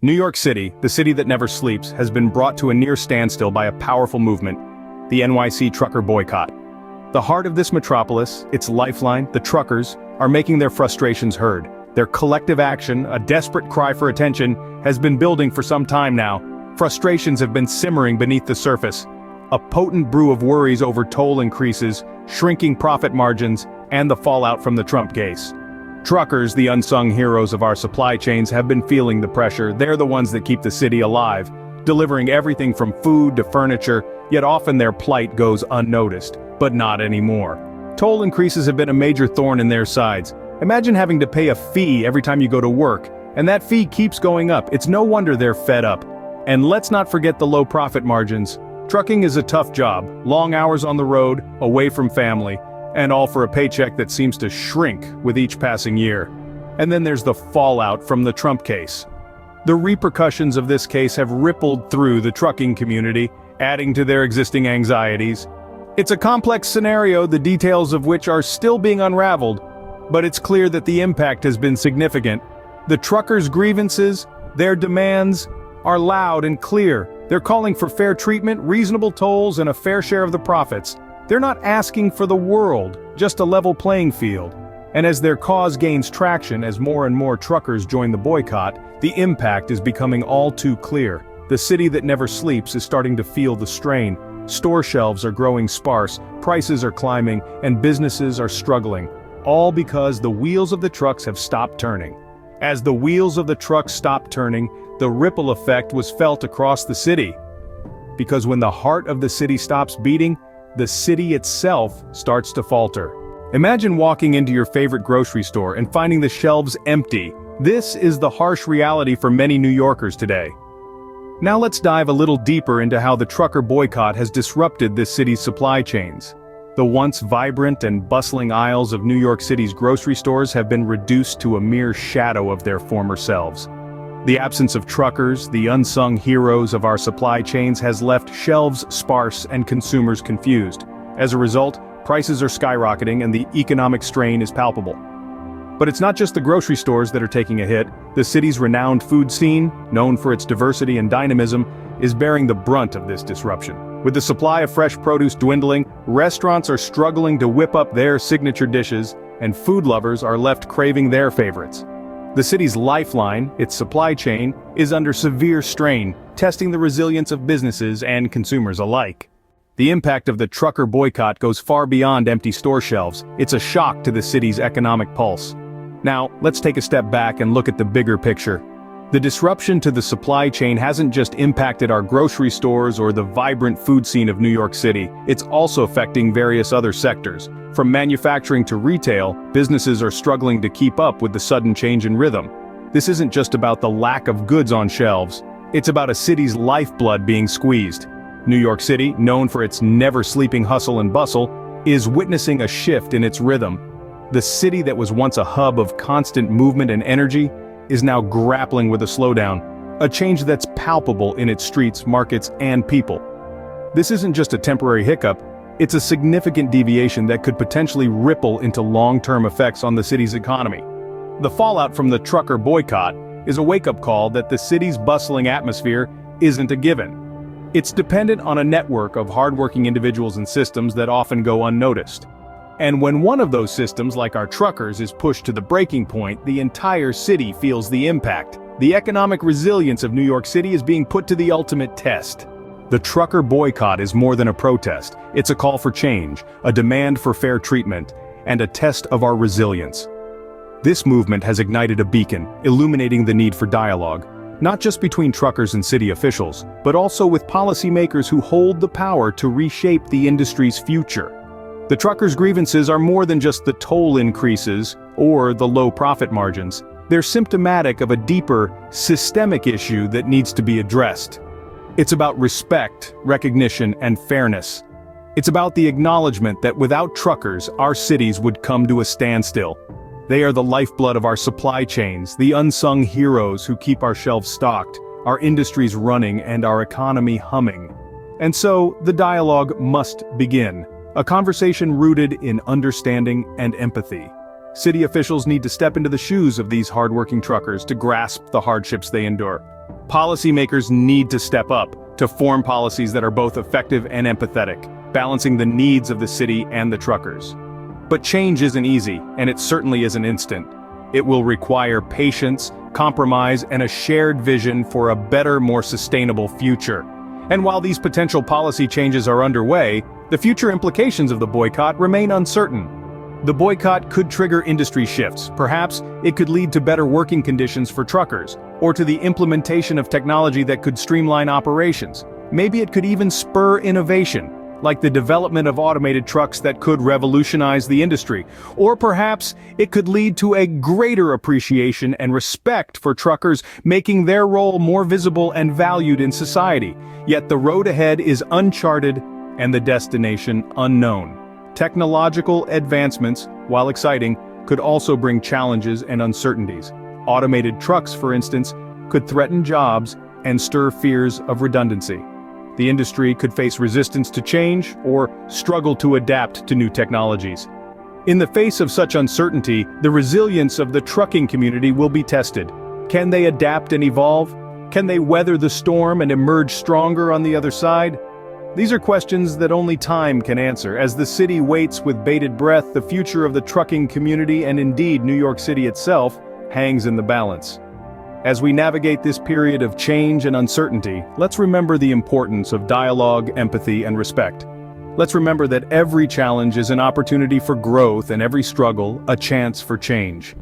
New York City, the city that never sleeps, has been brought to a near standstill by a powerful movement, the NYC trucker boycott. The heart of this metropolis, its lifeline, the truckers, are making their frustrations heard. Their collective action, a desperate cry for attention, has been building for some time now. Frustrations have been simmering beneath the surface. A potent brew of worries over toll increases, shrinking profit margins, and the fallout from the Trump case. Truckers, the unsung heroes of our supply chains, have been feeling the pressure. They're the ones that keep the city alive, delivering everything from food to furniture, yet often their plight goes unnoticed. But not anymore. Toll increases have been a major thorn in their sides. Imagine having to pay a fee every time you go to work, and that fee keeps going up. It's no wonder they're fed up. And let's not forget the low profit margins. Trucking is a tough job, long hours on the road, away from family, and all for a paycheck that seems to shrink with each passing year. And then there's the fallout from the Trump case. The repercussions of this case have rippled through the trucking community, adding to their existing anxieties. It's a complex scenario, the details of which are still being unraveled, but it's clear that the impact has been significant. The truckers' grievances, their demands, are loud and clear. They're calling for fair treatment, reasonable tolls, and a fair share of the profits. They're not asking for the world, just a level playing field. And as their cause gains traction, as more and more truckers join the boycott, the impact is becoming all too clear. The city that never sleeps is starting to feel the strain. Store shelves are growing sparse, prices are climbing, and businesses are struggling. All because the wheels of the trucks have stopped turning. As the wheels of the trucks stopped turning, the ripple effect was felt across the city. Because when the heart of the city stops beating, the city itself starts to falter. Imagine walking into your favorite grocery store and finding the shelves empty. This is the harsh reality for many New Yorkers today. Now let's dive a little deeper into how the trucker boycott has disrupted this city's supply chains. The once vibrant and bustling aisles of New York City's grocery stores have been reduced to a mere shadow of their former selves. The absence of truckers, the unsung heroes of our supply chains, has left shelves sparse and consumers confused. As a result, prices are skyrocketing and the economic strain is palpable. But it's not just the grocery stores that are taking a hit. The city's renowned food scene, known for its diversity and dynamism, is bearing the brunt of this disruption. With the supply of fresh produce dwindling, restaurants are struggling to whip up their signature dishes, and food lovers are left craving their favorites. The city's lifeline, its supply chain, is under severe strain, testing the resilience of businesses and consumers alike. The impact of the trucker boycott goes far beyond empty store shelves. It's a shock to the city's economic pulse. Now, let's take a step back and look at the bigger picture. The disruption to the supply chain hasn't just impacted our grocery stores or the vibrant food scene of New York City, it's also affecting various other sectors. From manufacturing to retail, businesses are struggling to keep up with the sudden change in rhythm. This isn't just about the lack of goods on shelves, it's about a city's lifeblood being squeezed. New York City, known for its never-sleeping hustle and bustle, is witnessing a shift in its rhythm. The city that was once a hub of constant movement and energy is now grappling with a slowdown, a change that's palpable in its streets, markets, and people. This isn't just a temporary hiccup, it's a significant deviation that could potentially ripple into long-term effects on the city's economy. The fallout from the trucker boycott is a wake-up call that the city's bustling atmosphere isn't a given. It's dependent on a network of hardworking individuals and systems that often go unnoticed. And when one of those systems, like our truckers, is pushed to the breaking point, the entire city feels the impact. The economic resilience of New York City is being put to the ultimate test. The trucker boycott is more than a protest. It's a call for change, a demand for fair treatment, and a test of our resilience. This movement has ignited a beacon, illuminating the need for dialogue, not just between truckers and city officials, but also with policymakers who hold the power to reshape the industry's future. The truckers' grievances are more than just the toll increases or the low profit margins. They're symptomatic of a deeper, systemic issue that needs to be addressed. It's about respect, recognition, and fairness. It's about the acknowledgement that without truckers, our cities would come to a standstill. They are the lifeblood of our supply chains, the unsung heroes who keep our shelves stocked, our industries running, and our economy humming. And so, the dialogue must begin. A conversation rooted in understanding and empathy. City officials need to step into the shoes of these hardworking truckers to grasp the hardships they endure. Policymakers need to step up to form policies that are both effective and empathetic, balancing the needs of the city and the truckers. But change isn't easy, and it certainly isn't instant. It will require patience, compromise, and a shared vision for a better, more sustainable future. And while these potential policy changes are underway, the future implications of the boycott remain uncertain. The boycott could trigger industry shifts. Perhaps it could lead to better working conditions for truckers, or to the implementation of technology that could streamline operations. Maybe it could even spur innovation, like the development of automated trucks that could revolutionize the industry. Or perhaps it could lead to a greater appreciation and respect for truckers, making their role more visible and valued in society. Yet the road ahead is uncharted and the destination unknown. Technological advancements, while exciting, could also bring challenges and uncertainties. Automated trucks, for instance, could threaten jobs and stir fears of redundancy. The industry could face resistance to change or struggle to adapt to new technologies. In the face of such uncertainty, the resilience of the trucking community will be tested. Can they adapt and evolve? Can they weather the storm and emerge stronger on the other side? These are questions that only time can answer. As the city waits with bated breath, the future of the trucking community, and indeed New York City itself, hangs in the balance. As we navigate this period of change and uncertainty, let's remember the importance of dialogue, empathy, and respect. Let's remember that every challenge is an opportunity for growth and every struggle a chance for change.